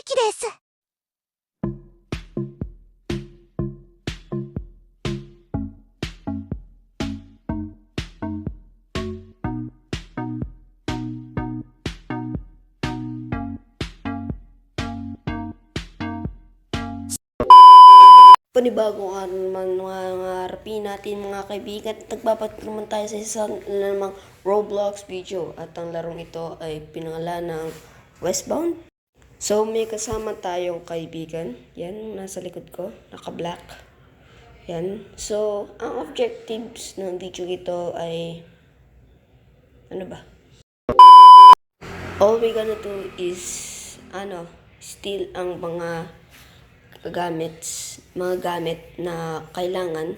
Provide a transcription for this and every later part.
きです。Panibagong araw naman mga harapin natin mga kaibigan. Nagbabat naman tayo sa isang namang Roblox video. At ang larong ito ay pinangalan ng Westbound. So may kasama tayong kaibigan. Yan, nasa likod ko. Naka-black. Yan. So, ang objectives ng video ito ay ano ba? All we gonna do is steal ang mga mga gamit na kailangan,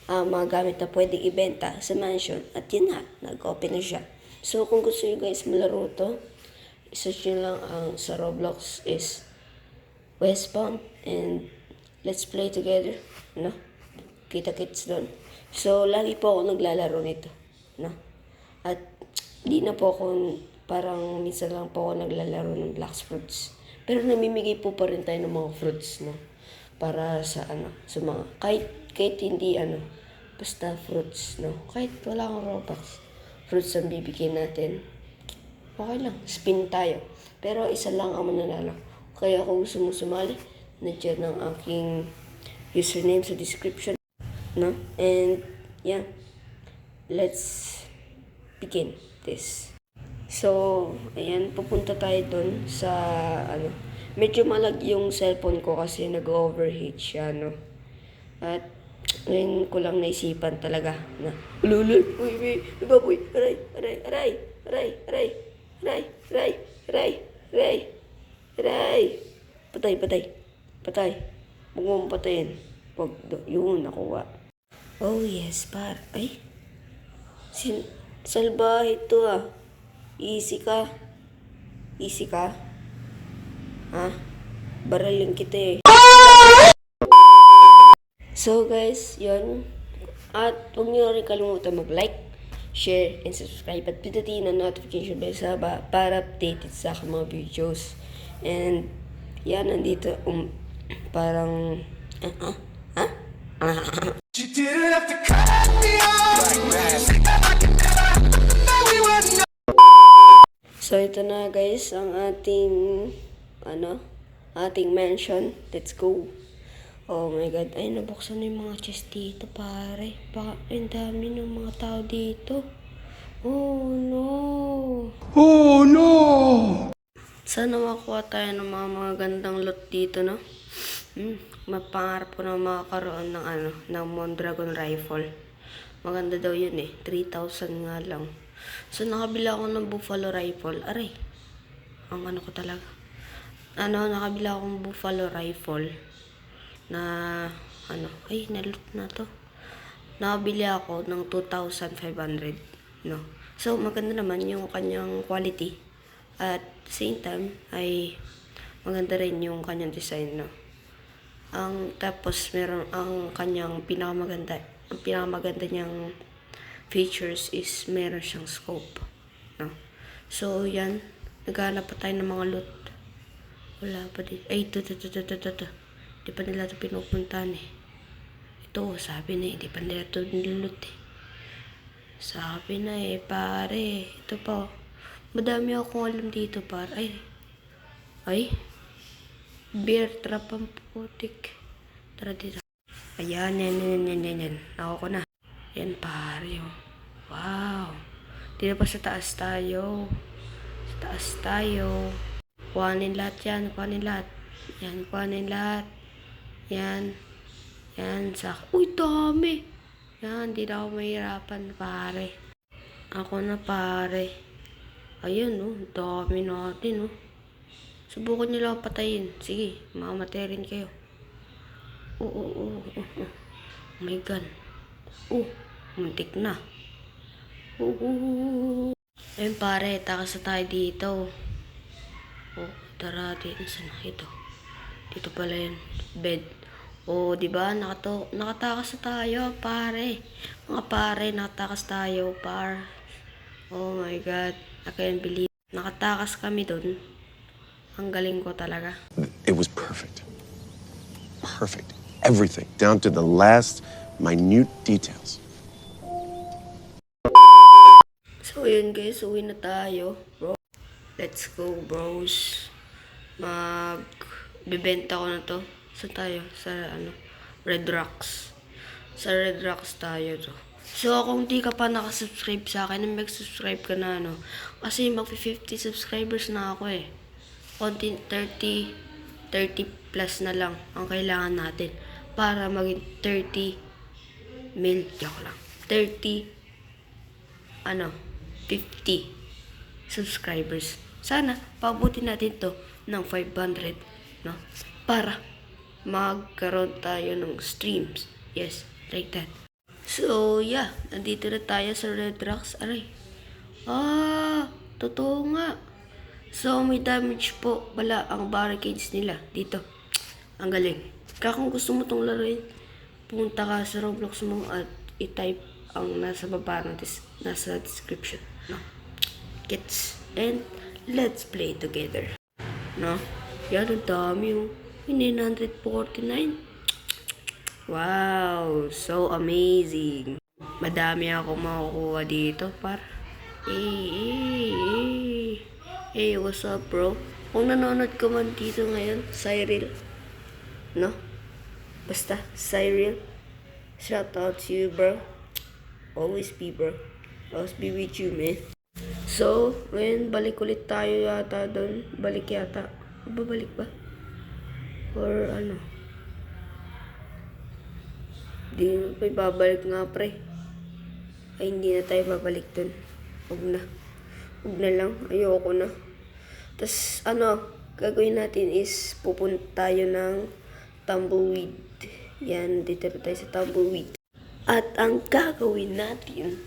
mga gamit na pwedeng ibenta sa mansion. At yun na, nag-open na siya. So kung gusto nyo guys malaro to, search nyo lang ang sa Roblox is Westbound and let's play together, no? Kita-kits doon. So lagi po ako naglalaro nito, no? At di na po ako, parang minsan lang po ako naglalaro ng Black Fruits. Pero namimigay po pa rin tayo ng mga fruits, no? Para sa sa mga kahit hindi basta fruits, no? Kahit wala kang Robux, fruits ang bibigyan natin. Okay lang, spin tayo. Pero isa lang ang mananalo. Kaya kung gusto mo sumali, nandiyan ang aking username sa description, no? And yeah, let's begin this. So, ayan, pupunta tayo dun sa, medyo malag yung cellphone ko kasi nag-overheat siya, no? At, ngayon ko lang naisipan talaga na, ululul, uy, baboy, aray, patay, huwag mong patayin, yun, nakuha. Oh, yes, ay, salbahe ito Easy ka. Ha? Baralin kita eh. So guys, yun. At huwag niyo rin kalimutan mag-like, share, and subscribe. At pindutin ang notification bell sa baba para updated sa aking mga videos. And yan, nandito parang You didn't have to cut me off. So ito na guys ang ating ating mansion. Let's go. Oh my god, ay nabuksan na yung mga chest dito pare. Baka ang dami ng mga tao dito. Oh no. Oh no. Sana makuha tayo ng mga gandang loot dito, no? Mapangarap ko na makakaroon ng Mondragon rifle. Maganda daw yun eh. 3,000 nga lang. So, nakabila ako ng buffalo rifle. Aray. Ang ko talaga. Nakabila akong buffalo rifle. Na, ay, naloot na to. Nakabili ako ng 2,500. No. So, maganda naman yung kanyang quality. At, same time, ay maganda rin yung kanyang design, no. Tapos, meron ang kanyang pinakamaganda niyang features is meron siyang scope, no? So, yan. Naghanap pa tayo ng mga loot. Wala pa din. Ay, ito. Di pa nila ito pinupuntahan eh. Ito, sabi na eh. Di pa nila ito niloot eh. Sabi na eh, pare. Ito pa. Madami akong alam dito, pare. Ay. Bear trap ang putik. Tara dito. Ayan, yan. Ako ko na. Yan, pare. Wow. Dito pa sa taas tayo. Kuhanin lahat yan. Yan, kuhanin lahat. Yan. Uy, dami. Yan, di na ako mahirapan, pare. Ako na, pare. Ayun, dami natin, Subukan nyo lang patayin. Sige, mamamatay rin kayo. Oh my god. Muntik na. Ayun pare, takas na tayo dito. Tara din. Saan na ito? Dito pala yun. Bed. Diba? Nakatakas na tayo, pare. Mga pare, nakatakas tayo, Oh my god. I can't believe. Nakatakas kami dun. Ang galing ko talaga. It was perfect. Perfect. Everything, down to the last minute details. So yun guys, uwi na tayo, bro. Let's go, bros. Bibenta ko na to. Saan tayo? Sa Red Rocks. Sa Red Rocks tayo to. So kung di ka pa nakasubscribe sa akin, mag-subscribe ka na, kasi mag-50 subscribers na ako eh. Konti 30 plus na lang ang kailangan natin para maging 30 mil. Joke lang. 50 subscribers. Sana pabutin natin to ng 500, no? Para magkaroon tayo ng streams. Yes, like that. So, yeah. Nandito na tayo sa Red Rocks. Aray. Totoo nga. So, may damage po pala ang barricades nila dito. Ang galing. Kaya kung gusto mo itong laruin, pumunta ka sa Roblox mo at i-type ang nasa baba ng nasa description. No? Gets. And let's play together. No? Yan, ang dami yung 949. Wow, so amazing. Madami ako makukuha dito, par. Hey, what's up, bro? Kung nanonood ka man dito ngayon, Cyril. No? Basta, Cyril. Shout out to you, bro. Always be, bro. Always be with you, man. So, ngayon, balik ulit tayo yata doon. Balik yata. Babalik ba? Or ano? Di pa babalik nga, pre. Ay, hindi na tayo babalik doon. Huwag na. Huwag na lang. Ayoko na. Tapos, gagawin natin is pupunta tayo ng Tumbleweed. Yan, dito na tayo sa Tumbleweed. At ang gagawin natin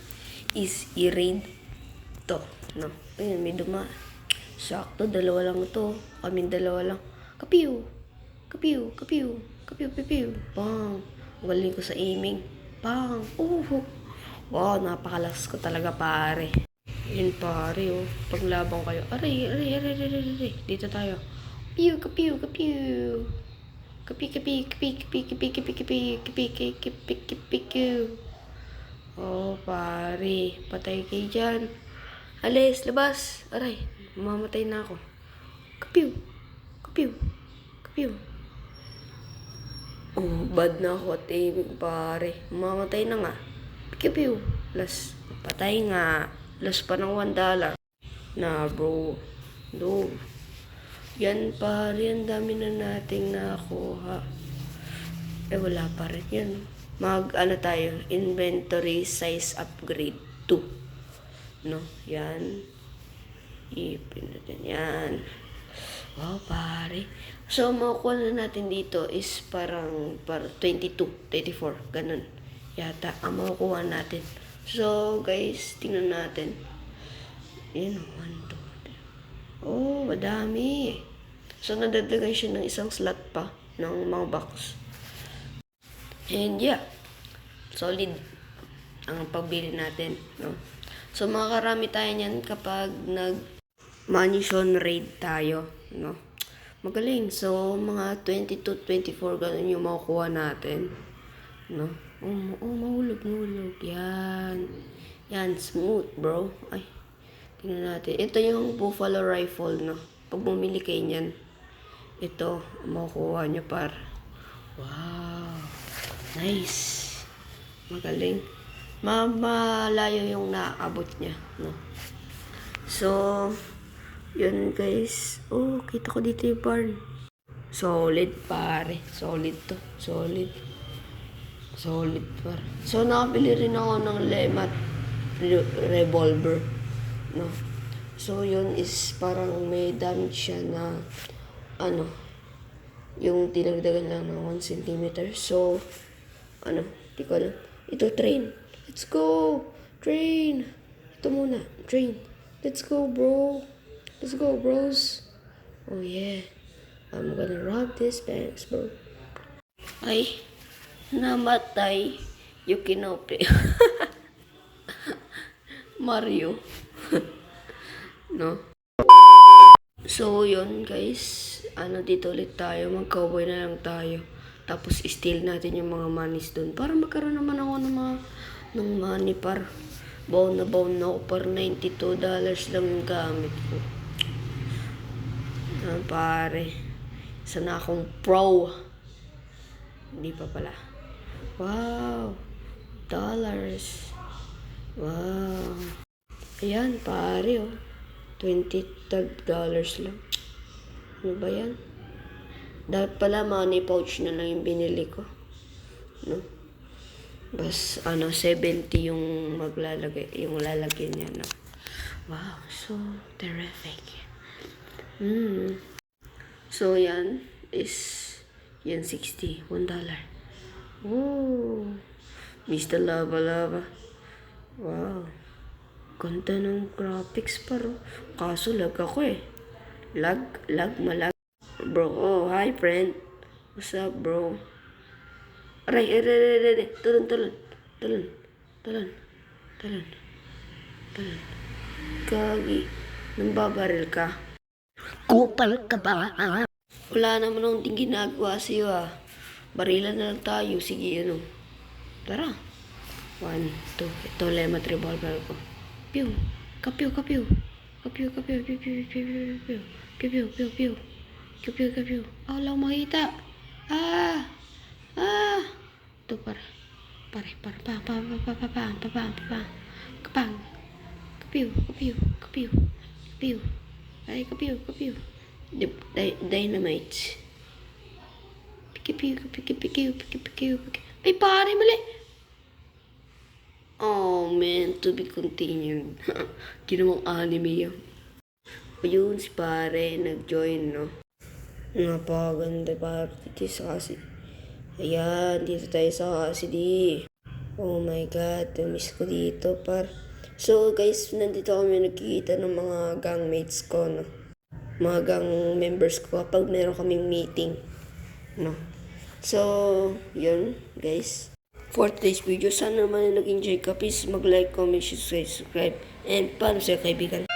is i-raid to. No? Ayun, may duma. Sakto, dalawa lang to. Kaming dalawa lang. Kapiw! Kapiw! Kapiw! Kapiw! Kapiw! Bang! Galing ko sa aiming. Bang! Wow, napakalakas ko talaga, pare. Yun, pare, oh. Paglabang kayo. Aray. Dito tayo. Piw! Kapiw! Kapiw! Kapi. Oh, pare. Patay kayo dyan. Alis, labas. Aray, mamamatay na ako. Kapiw. Oh, bad na ako at aiming, pare. Mamamatay na nga. Kapiw. Las, patay nga. Las pa ng $1. Na, bro. No. Yan, pare, ang dami na nating nakuha. Wala pa rin yan. Tayo, inventory size upgrade 2. No, yan. Ipin natin yan. Wow, pare. So, makukuha na natin dito is parang 22, 24, ganun. Yata, ang makukuha natin. So, guys, tingnan natin. Yan, 1, 2, 3. Oh, madami. So, nadagdagan siya ng isang slot pa ng mga box. And yeah, solid ang pagbili natin. No? So, makakarami tayo niyan kapag nag-mansion raid tayo. No? Magaling. So, mga 22, 24, ganun yung makukuha natin. No? Mahulog. Yan. Yan, smooth, bro. Ay, tingnan natin. Ito yung Buffalo Rifle, no? Pag bumili kayo niyan, ito, makukuha nyo, par. Wow. Nice. Magaling. Malayo yung naabot niya, no? So, yun, guys. Oh, kita ko dito yung barn. Solid, pare. Solid to. Solid, par. So, nakabili rin ako ng Lemat revolver, no? So, yun is parang may damage siya na yung tinagdagan lang ng 1 cm. So, di ko alam. Ito, train. Let's go! Train! Ito muna. Train. Let's go, bro. Let's go, bros. Oh, yeah. I'm gonna rob this banks, bro. Ay, namatay Yukinope. Mario. No? So, yun guys. Dito ulit tayo. Mag-cowboy na lang tayo. Tapos, steal natin yung mga monies doon. Para magkaroon naman ako ng money par. Baon na ako par $92 lang yung gamit ko. Pare. Sana akong pro. Hindi pa pala. Wow. Dollars. Wow. Ayan, pare oh. $20 lang. Ano ba yan? Dapat pala money pouch na lang yung binili ko. No? Bas, 70 yung lalagyan niya, no? Wow, so terrific. So, yan yan 60, $1. Ooh, Mr. Lava Lava. Wow. Ganda ng graphics paro. Kaso lag ako eh. Malag. Bro, oh, hi friend. What's up, bro? Aray. Talon. Kagi. Nang babaril ka. Kupal ka ba? Wala naman akong ginagawa sa'yo ah. Barilan na lang tayo. Sige, Tara. 1, 2. Ito, lemat revolver ko. Pew. Kapew. Pew. Wala akong makita. Ito, pare. Kapang. Kapew. Ay, kapew. Dynamite. Pew. Ay, pare, mali. Oh, man. To be continued. Ginawang anime yun. Ayun, si pare. Nag-join, no? Napakaganda, pare. Dito sa kasi. Ayan, dito tayo sa kasi. Oh my God. Miss ko dito, par. So, guys, nandito kami nagkikita ng mga gangmates ko, no? Mga gang members ko kapag meron kaming meeting, no? So, yun, guys. For today's video, sana naman nag-enjoy ka. Please mag-like, comment, share, subscribe. And paano sa'yo, kaibigan?